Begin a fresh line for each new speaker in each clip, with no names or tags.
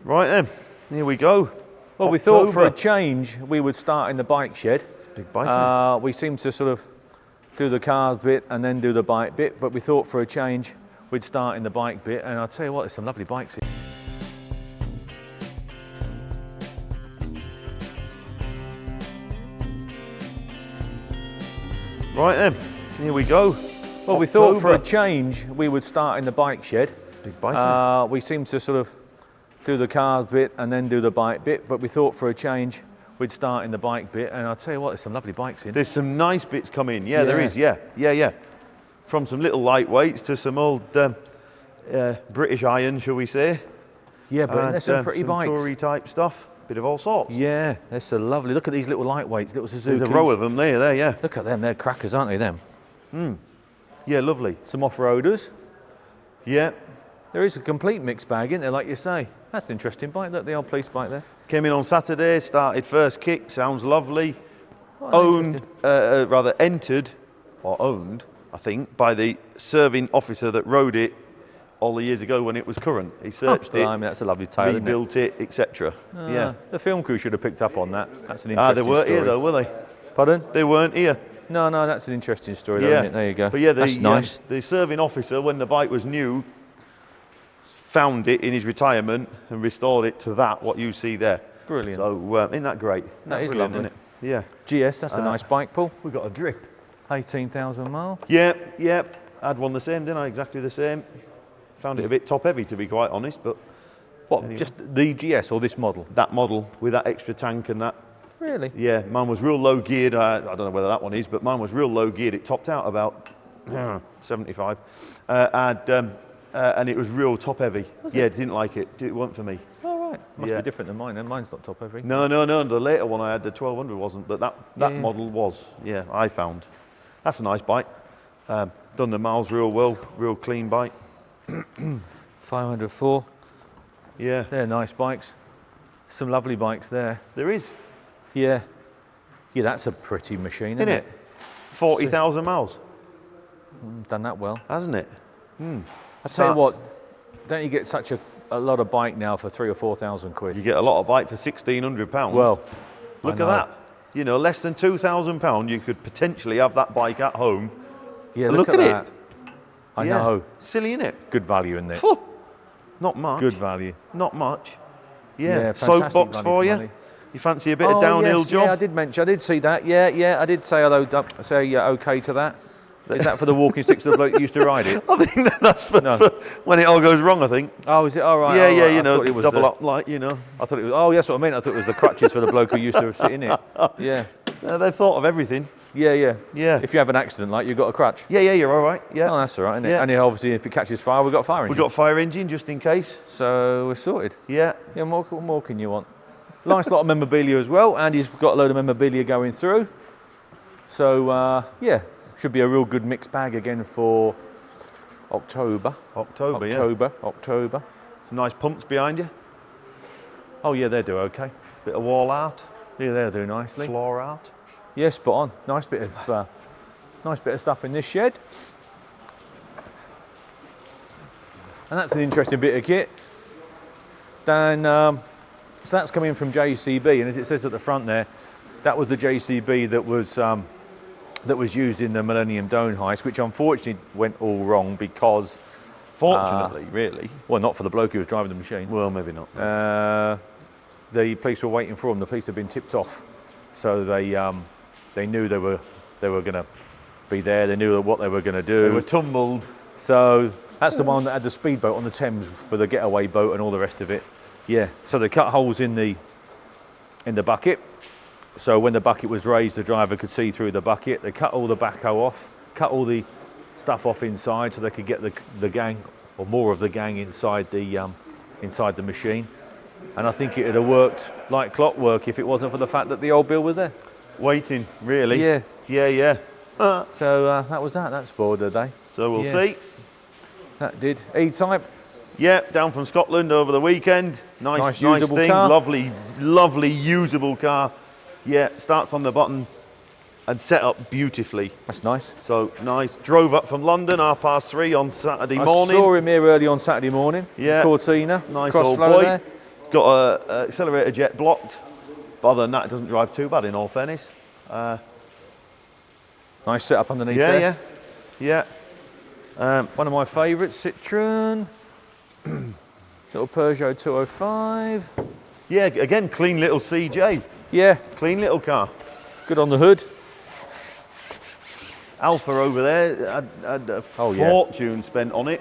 Right then, here we go.
Well, we thought for a change we would start in the bike shed.
It's a big bike, isn't it?
We seem to sort of do the cars bit and then do the bike bit, but we thought for a change we'd start in the bike bit, and I'll tell you what, there's some lovely bikes here.
Right then, here we go.
Well, we thought for a change we would start in the bike shed.
It's a big bike, isn't it?
We seem to sort of do the cars bit and then do the bike bit, but we thought for a change we'd start in the bike bit, and I'll tell you what, there's some lovely bikes here.
There's some nice bits coming. Yeah, there is. Yeah. From some little lightweights to some old British iron, shall we say?
Yeah, but there's some pretty bikes.
Toury type stuff. Bit of all sorts.
Yeah, they're so lovely. Look at these little lightweights, little Suzuki.
There's a row of them there. Yeah.
Look at them, they're crackers, aren't they, them?
Yeah, lovely.
Some off-roaders.
Yeah.
There is a complete mixed bag, isn't there, like you say? That's an interesting bike. Look, the old police bike there.
Came in on Saturday, started first kick, sounds lovely. Entered, or owned, I think, by the serving officer that rode it all the years ago when it was current. He searched it,
that's a lovely tale,
rebuilt it, etc. Yeah.
The film crew should have picked up on that. That's an interesting
they weren't
story.
here though, were they?
Pardon?
They weren't here.
No, that's an interesting story, though,
Yeah.
isn't it? There you go.
But yeah,
that's nice.
The serving officer, when the bike was new, found it in his retirement and restored it to what you see there.
Brilliant.
So isn't that great?
That is
brilliant,
lovely.
Isn't it? Yeah.
GS, that's a nice bike, Paul.
We got a drip.
18,000 miles.
Yep. I had one the same, didn't I? Exactly the same. Found it a bit top heavy, to be quite honest, but
what?
anyway.
Just the GS or this model?
That model with that extra tank and that.
Really?
Yeah, mine was real low geared. I don't know whether that one is, but mine was real low geared. It topped out about 75, and it was real top heavy. Didn't like it. It wasn't for me.
Oh right, must be different than mine. Then mine's not top heavy.
No. The later one I had, the 1200 wasn't, but that model was. Yeah, I found. That's a nice bike. Done the miles real well. Real clean bike.
504.
Yeah.
They're nice bikes. Some lovely bikes there.
There is.
Yeah, that's a pretty machine, isn't it?
40,000 miles.
Done that well.
Hasn't it?
I tell you what, don't you get such a lot of bike now for 3,000 or 4,000 quid?
You get a lot of bike for £1,600.
Well,
look at that. You know, less than £2,000, you could potentially have that bike at home.
Yeah,
look at
that.
it.
I know.
Silly, isn't it?
Good value, isn't it?
Not much.
Good value.
Not much. Yeah.
Soapbox
for you.
Money.
You fancy a bit of downhill job?
Yeah, I did see that. Yeah, I did say okay to that. Is that for the walking sticks that the bloke used to ride it?
I think that's for when it all goes wrong, I think.
Oh, is it? All right.
Yeah,
you
know, double up, like, you know.
I thought it was, that's what I meant. I thought it was the crutches for the bloke who used to sit in it. Yeah.
They've thought of everything.
Yeah.
Yeah.
If you have an accident, like, you've got a crutch.
Yeah, you're all right. Yeah.
Oh, that's all right, isn't it?
Yeah.
And obviously, if it catches fire, we've got a fire engine.
We've got a fire engine, just in case.
So we're sorted.
Yeah.
Yeah, what more can you want? Nice lot of memorabilia as well. Andy's got a load of memorabilia going through. So, should be a real good mixed bag again for October.
October. Some nice pumps behind you.
Oh yeah, they do okay.
Bit of wall art.
Yeah, they'll do nicely.
Floor art.
Yeah, spot on. Nice bit of stuff in this shed. And that's an interesting bit of kit. Then, so that's coming from JCB, and as it says at the front there, that was the JCB that was used in the Millennium Dome Heist, which unfortunately went all wrong because...
Fortunately, really.
Well, not for the bloke who was driving the machine.
Well, maybe not. No.
The police were waiting for him. The police had been tipped off, so they knew they were going to be there. They knew what they were going to do.
They were tumbled.
So that's the one that had the speedboat on the Thames for the getaway boat and all the rest of it. Yeah. So they cut holes in the bucket. So when the bucket was raised, the driver could see through the bucket. They cut all the backhoe off, cut all the stuff off inside, so they could get the gang or more of the gang inside the machine. And I think it would have worked like clockwork if it wasn't for the fact that the old Bill was there.
Waiting, really?
Yeah.
Yeah.
So that was that. That spoiled the day.
So we'll see.
That did. E-Type.
Yeah, down from Scotland over the weekend. Nice
usable
thing.
car.
Lovely usable car. Yeah, starts on the button and set up beautifully.
That's nice.
So nice. Drove up from London 3:30 on Saturday morning.
I saw him here early on Saturday morning.
Yeah.
Cortina.
Nice
Crossflow
old boy.
there.
It's got a accelerator jet blocked, but other than that, it doesn't drive too bad. In all fairness.
Nice setup underneath there.
Yeah.
One of my favourites, Citroen. Little Peugeot 205.
Yeah, again, clean little CJ.
Yeah,
Clean little car.
good on the hood.
Alpha over there had a fortune spent on it.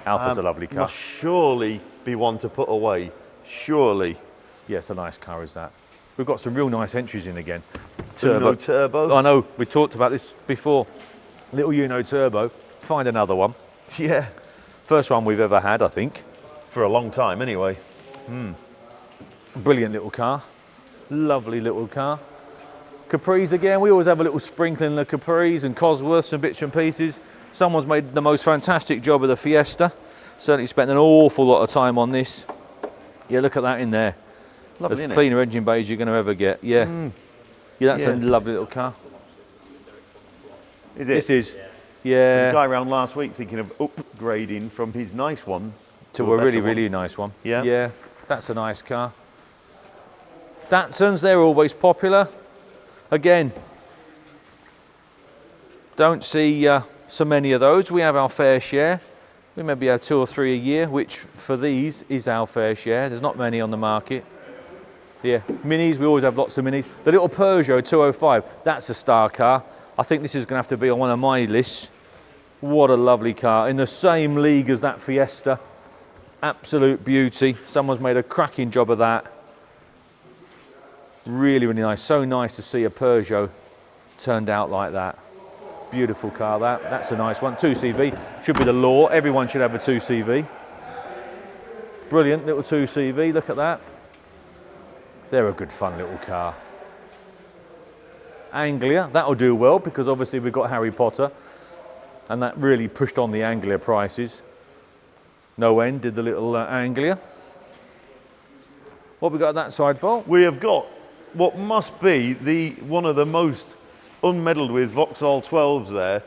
Alpha's a lovely car.
Must surely be one to put away. Surely.
Yeah, it's a nice car, is that. We've got some real nice entries in again.
Uno Turbo.
I know, we talked about this before. Little Uno Turbo. Find another one.
Yeah.
First one we've ever had, I think.
For a long time, anyway.
Brilliant little car. Lovely little car. Capris again. We always have a little sprinkling of Capris and Cosworths and bits and pieces. Someone's made the most fantastic job of the Fiesta. Certainly spent an awful lot of time on this. Yeah, look at that in there.
Lovely,
as cleaner engine bay as you're going to ever get. Yeah. Yeah, that's a lovely little car.
Is it?
This is. Yeah.
The guy around last week thinking of upgrading from his nice one
to a really, really nice one.
Yeah.
Yeah, that's a nice car. Datsuns, they're always popular. Again, don't see so many of those. We have our fair share. We maybe have 2 or 3 a year, which for these is our fair share. There's not many on the market. Yeah, minis, we always have lots of minis. The little Peugeot 205, that's a star car. I think this is going to have to be on one of my lists. What a lovely car. In the same league as that Fiesta. Absolute beauty. Someone's made a cracking job of that. Really, really nice. So nice to see a Peugeot turned out like that. Beautiful car, that. That's a nice one. 2CV. Should be the law. Everyone should have a 2CV. Brilliant little 2CV. Look at that. They're a good fun little car. Anglia, that'll do well because obviously we've got Harry Potter and that really pushed on the Anglia prices. No end did the little Anglia. What have we got at that side, Bolt?
We have got what must be one of the most unmeddled with Vauxhall 12s there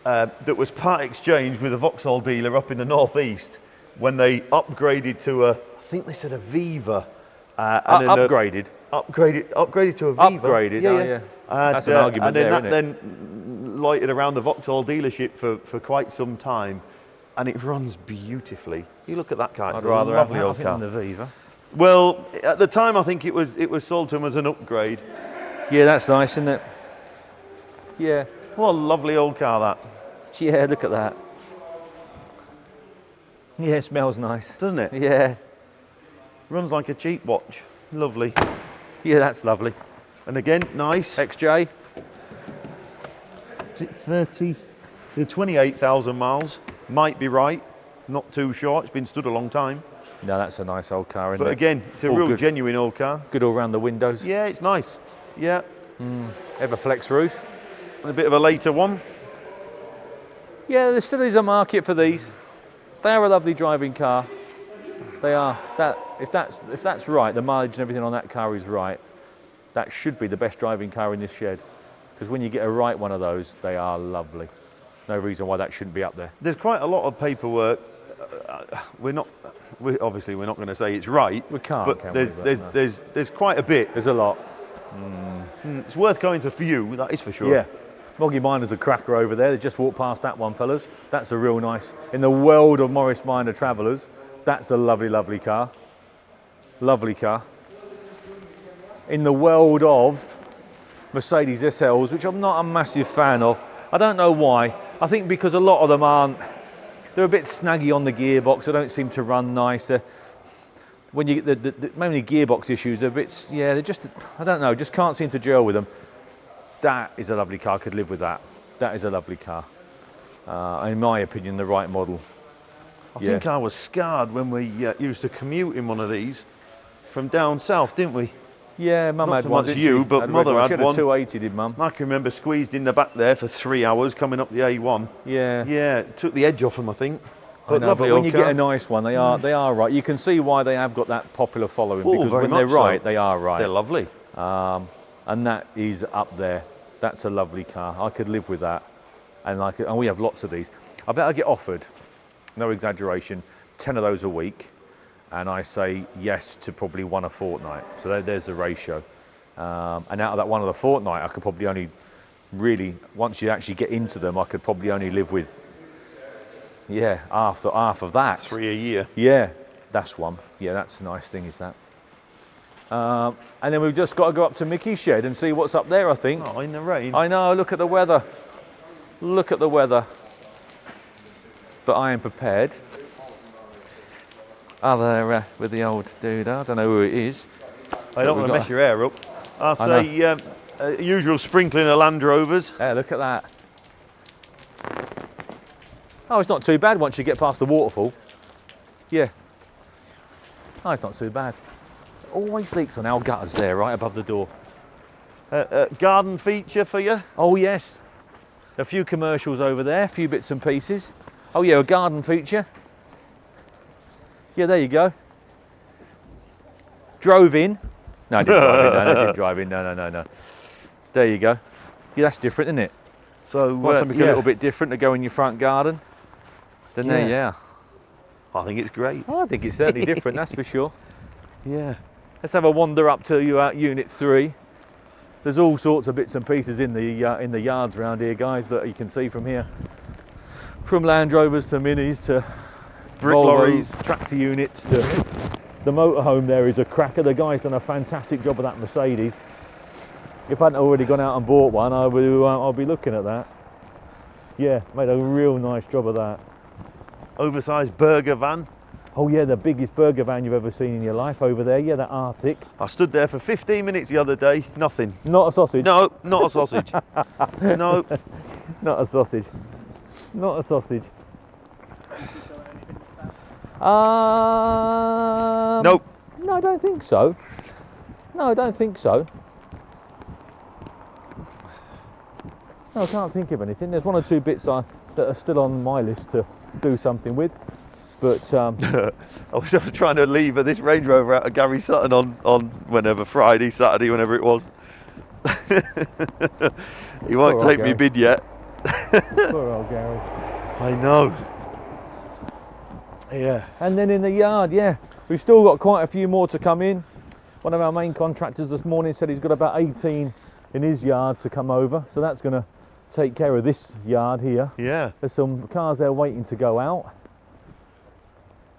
that was part exchange with a Vauxhall dealer up in the northeast when they upgraded to I think they said a Viva.
Upgraded
to a Viva.
Upgraded, yeah. That's an argument there, isn't it?
Then lighted around the Vauxhall dealership for quite some time, and it runs beautifully. You look at that car; it's a lovely old car.
Than the Viva.
Well, at the time, I think it was sold to him as an upgrade.
Yeah, that's nice, isn't it? Yeah.
What a lovely old car that.
Yeah, look at that. Yeah, it smells nice,
doesn't it?
Yeah.
Runs like a cheap watch. Lovely.
Yeah, that's lovely.
And again, nice.
XJ.
Is it 30? 28,000 miles. Might be right. Not too short. It's been stood a long time.
No, that's a nice old car, isn't it?
But again, it's a real genuine old car.
Good all round the windows.
Yeah, it's nice. Yeah.
Everflex roof.
And a bit of a later one.
Yeah, there still is a market for these. They are a lovely driving car. They are. If that's right, the mileage and everything on that car is right, that should be the best driving car in this shed. Because when you get a right one of those, they are lovely. No reason why that shouldn't be up there.
There's quite a lot of paperwork. We're not going to say it's right.
We can't.
But there's quite a bit.
There's a lot.
It's worth going to view. That is for sure.
Yeah. Moggy Miner's a cracker over there. They just walked past that one, fellas. That's a real nice. In the world of Morris Minor Travellers, that's a lovely, lovely car. Lovely car. In the world of Mercedes SLs, which I'm not a massive fan of. I don't know why. I think because a lot of them aren't. They're a bit snaggy on the gearbox. They don't seem to run nice. When you get the mainly gearbox issues, they're a bit. Yeah, they're just. I don't know. Just can't seem to gel with them. That is a lovely car. I could live with that. That is a lovely car. In my opinion, the right model.
I think I was scarred when we used to commute in one of these from down south, didn't we?
Yeah, Mum had one.
Not so much you, but Mother had one.
280, did Mum?
I can remember squeezed in the back there for 3 hours coming up the A1.
Yeah.
Yeah, it took the edge off them, I think. But lovely
but when
old
you
car.
get a nice one, they are right. You can see why they have got that popular following because when they're right, they are right.
They're lovely.
And that is up there. That's a lovely car. I could live with that. And we have lots of these. I bet I get offered, no exaggeration, 10 of those a week. and I say yes to probably one a fortnight. So there's the ratio. And out of that one of the fortnight, I could probably only really, once you actually get into them, I could probably only live with, half of that.
3 a year.
Yeah, that's one. Yeah, that's a nice thing, is that. And then we've just got to go up to Mickey's shed and see what's up there, I think.
Oh, in the rain.
I know, look at the weather. Look at the weather. But I am prepared. Oh, there with the old dude. I don't know who it is.
I don't want to mess your hair up. I'll say usual sprinkling of Land Rovers.
Yeah, look at that. Oh, it's not too bad once you get past the waterfall. Yeah. Oh, it's not too bad. Always leaks on our gutters there, right above the door.
Garden feature for you?
Oh, yes. A few commercials over there, a few bits and pieces. Oh, yeah, a garden feature. Yeah, there you go. Drove in. No, I didn't drive in. No, I didn't drive in. No. There you go. Yeah, that's different, isn't it?
So,
Want something a little bit different to go in your front garden? Then there, yeah.
I think it's great.
Oh, I think it's certainly different, that's for sure.
Yeah.
Let's have a wander up to Unit 3. There's all sorts of bits and pieces in the yards around here, guys, that you can see from here. From Land Rovers to Minis to
Brick
Volvo,
lorries,
tractor units to the motorhome. There is a cracker. The guy's done a fantastic job of that Mercedes. If I hadn't already gone out and bought one, I'll be looking at that. Yeah, made a real nice job of that.
Oversized burger van.
Oh yeah, the biggest burger van you've ever seen in your life over there. Yeah, that Arctic.
I stood there for 15 minutes the other day, nothing.
Not a sausage.
No, not a sausage. No.
Not a sausage. Not a sausage.
Nope.
No, I don't think so. No, I don't think so. No, I can't think of anything. There's one or two bits that are still on my list to do something with. But
I was trying to lever this Range Rover out of Gary Sutton on whenever, Friday, Saturday, whenever it was. He won't take me bid yet.
Poor old Gary.
I know. Yeah.
And then in the yard, yeah, we've still got quite a few more to come in. One of our main contractors this morning said he's got about 18 in his yard to come over. So that's going to take care of this yard here.
Yeah.
There's some cars there waiting to go out.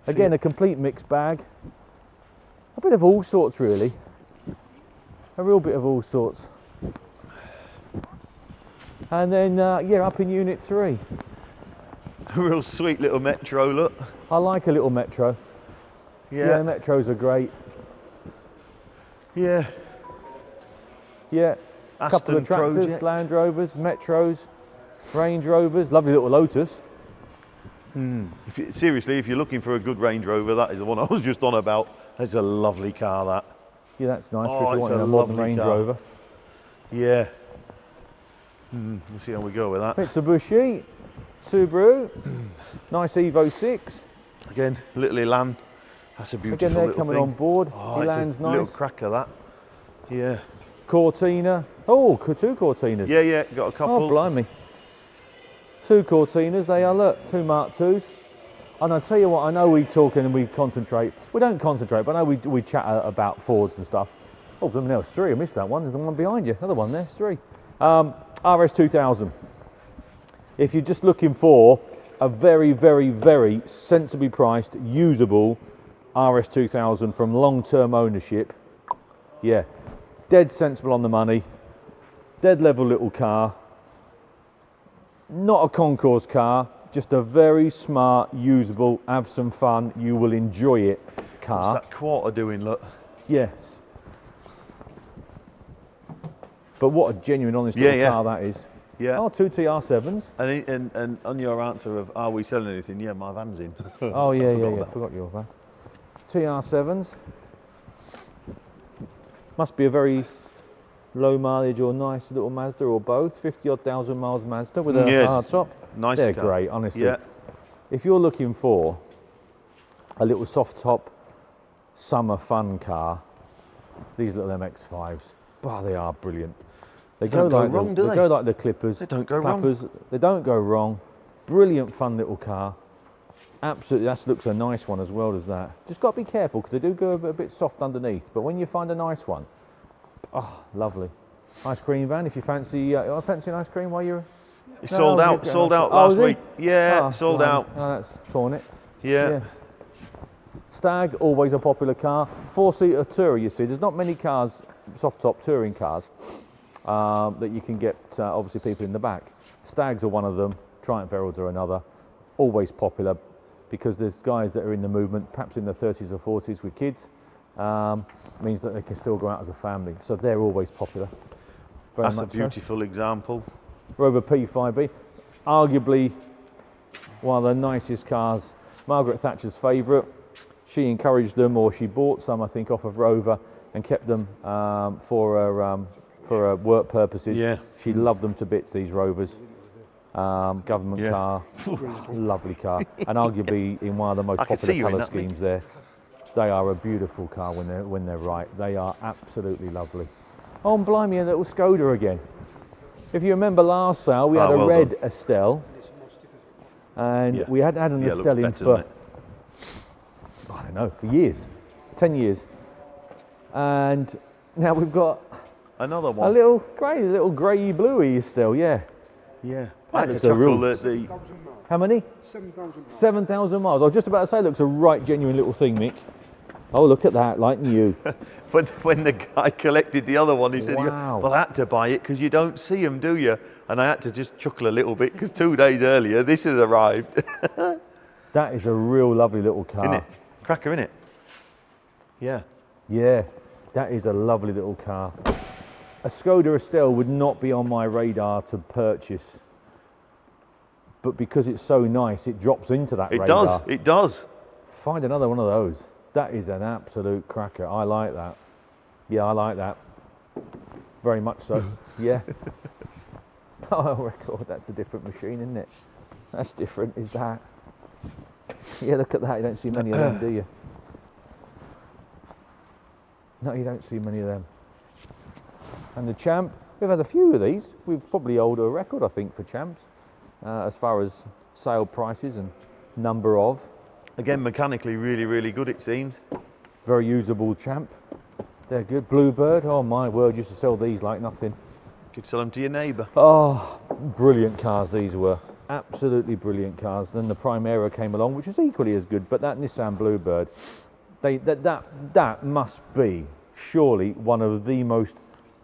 Again, a complete mixed bag. A bit of all sorts, really. A real bit of all sorts. And then, yeah, up in Unit 3.
A real sweet little Metro, look.
I like a little Metro. Yeah, Metros are great.
Yeah.
Yeah. A couple of tractors,
Project.
Land Rovers, Metros, Range Rovers. Lovely little Lotus.
Seriously, if you're looking for a good Range Rover, that is the one I was just on about. That's a lovely car, that.
Yeah, that's nice
Oh,
if you
it's
want
a
a modern
lovely
Range
car.
Rover.
Yeah. We'll see how we go with that.
Mitsubishi, Subaru, nice Evo 6.
Again, little Elan. That's a beautiful
Again, they're
little
coming
thing.
on board.
Oh,
Elan's
it's a little
nice.
cracker, that. Yeah.
Cortina. Oh, two Cortinas.
Yeah, got a couple.
Oh, blimey. Two Cortinas, they are, look, two Mark IIs. And I tell you what, I know we talk and we concentrate. We don't concentrate, but I know we chat about Fords and stuff. Oh, blooming hell, it's 3, I missed that one. There's the one behind you, another one there, it's 3. RS2000. If you're just looking for a very, very, very sensibly priced, usable RS2000 from long-term ownership, yeah, dead sensible on the money, dead level little car, not a concourse car, just a very smart, usable, have some fun, you will enjoy it car.
What's that quarter doing, look?
Yes. But what a genuine, honest little car that is.
Yeah.
Oh, two TR7s.
And on your answer of, are we selling anything? Yeah, my van's in.
Oh, yeah, forgot your van. TR7s. Must be a very low mileage or nice little Mazda or both. 50-odd thousand miles Mazda with a hard top.
Nice
They're
car.
great, honestly.
Yeah.
If you're looking for a little soft top summer fun car, these little MX-5s, bah, they are brilliant. They
don't go wrong, do they?
They go like the Clippers.
They don't go
Clappers. They don't go wrong. Brilliant fun little car. Absolutely, that looks a nice one as well as that. Just got to be careful because they do go a bit soft underneath. But when you find a nice one, oh, lovely. Ice cream van. If you fancy, fancy an ice cream while you're.
It's sold out. Sold out last week. Yeah, sold out.
Oh, that's torn it.
Yeah.
Stag, always a popular car. 4-seater tourer. You see, there's not many cars, soft top touring cars, that you can get. Obviously, people in the back. Stags are one of them. Triumph Heralds are another. Always popular. Because there's guys that are in the movement, perhaps in their 30s or 40s with kids, means that they can still go out as a family. So they're always popular.
That's a beautiful example.
Rover P5B, arguably one of the nicest cars. Margaret Thatcher's favourite. She encouraged them, or she bought some, I think, off of Rover and kept them for her work purposes.
Yeah.
She loved them to bits, these Rovers. Government car, lovely car, and arguably in one of the most popular colour schemes there. They are a beautiful car when they're right. They are absolutely lovely. Oh, and blimey, a little Skoda again. If you remember last sale, we had a red Estelle, and we hadn't had an Estelle in for, I don't know, for years, 10 years. And now we've got
another one.
A little grey bluey Estelle, yeah.
Yeah.
That looks a real, how many?
7,000 miles.
7,000 miles. I was just about to say, looks a right genuine little thing, Mick. Oh, look at that, like new.
When the guy collected the other one, he said,
wow.
well, I had to buy it because you don't see them, do you? And I had to just chuckle a little bit because 2 days earlier, this has arrived.
That is a real lovely little car.
Isn't it? Cracker, innit? Yeah.
Yeah, that is a lovely little car. A Skoda Estelle would not be on my radar to purchase. But because it's so nice, it drops into that radar.
It does.
Find another one of those. That is an absolute cracker. I like that. Yeah, I like that. Very much so. Yeah. Oh, record. That's a different machine, isn't it? That's different, is that? Yeah, look at that. You don't see many of them, do you? No, you don't see many of them. And the Champ, we've had a few of these. We've probably held a record, I think, for Champs, as far as sale prices and number of.
Again, mechanically really, really good, it seems.
Very usable Champ. They're good. Bluebird, oh my word, used to sell these like nothing.
Could sell them to your neighbour.
Oh, brilliant cars these were. Absolutely brilliant cars. Then the Primera came along, which was equally as good, but that Nissan Bluebird, that must be surely one of the most,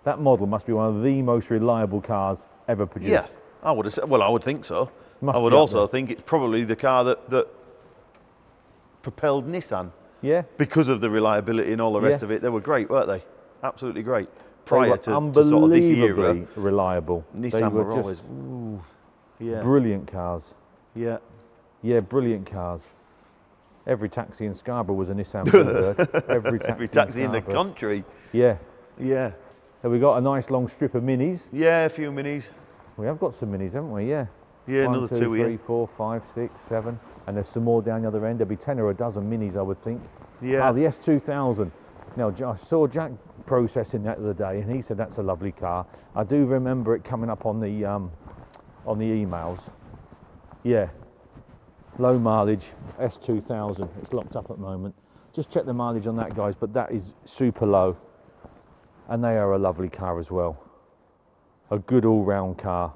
that model must be one of the most reliable cars ever produced.
Yeah, I would have said, well, I would think so. I would also think it's probably the car that propelled Nissan.
Yeah.
Because of the reliability and all the rest of it. They were great, weren't they? Absolutely great.
Prior
to sort of this era,
reliable.
Nissan were always,
brilliant cars.
Yeah.
Yeah, brilliant cars. Every taxi in Scarborough was a Nissan Bluebird.
Every taxi in the country.
Yeah.
Yeah.
Have we got a nice long strip of minis?
Yeah, a few minis.
We have got some minis, haven't we? Yeah.
Yeah,
1,
another
2,
2
3,
here.
4, 5, 6, 7. And there's some more down the other end. There'll be 10 or a dozen minis, I would think.
Yeah.
Oh, the S2000. Now, I saw Jack processing that the other day, and he said that's a lovely car. I do remember it coming up on the emails. Yeah. Low mileage S2000. It's locked up at the moment. Just check the mileage on that, guys, but that is super low. And they are a lovely car as well. A good all-round car.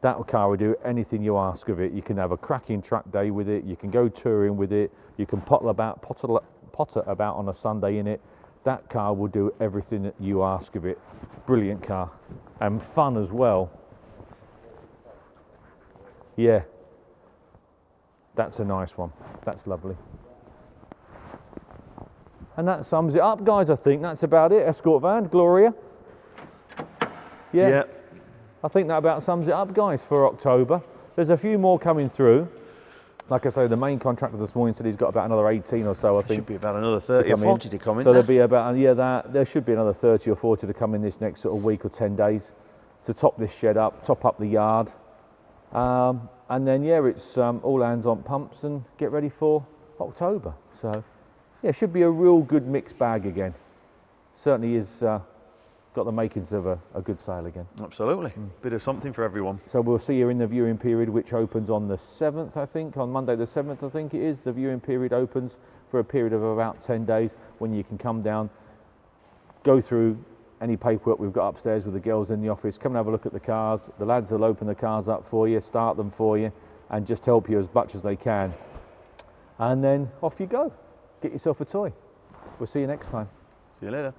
That car will do anything you ask of it. You can have a cracking track day with it. You can go touring with it. You can potter about on a Sunday in it. That car will do everything that you ask of it. Brilliant car. And fun as well. Yeah. That's a nice one. That's lovely. And that sums it up, guys, I think. That's about it. Escort van, Gloria. Yeah. I think that about sums it up, guys, for October. There's a few more coming through. Like I say, the main contractor this morning said he's got about another 18 or so, I think.
Should be about another 30 or 40 to come in.
So there'll be about, there should be another 30 or 40 to come in this next sort of week or 10 days to top this shed up, top up the yard. And then, it's all hands on pumps and get ready for October. So, it should be a real good mixed bag again. Certainly is got the makings of a good sale again.
Absolutely. Bit of something for everyone.
So we'll see you in the viewing period, which opens on the 7th, I think, on Monday the 7th, I think it is. The viewing period opens for a period of about 10 days when you can come down, go through any paperwork we've got upstairs with the girls in the office, come and have a look at the cars. The lads will open the cars up for you, start them for you, and just help you as much as they can. And then off you go. Get yourself a toy. We'll see you next time.
See you later.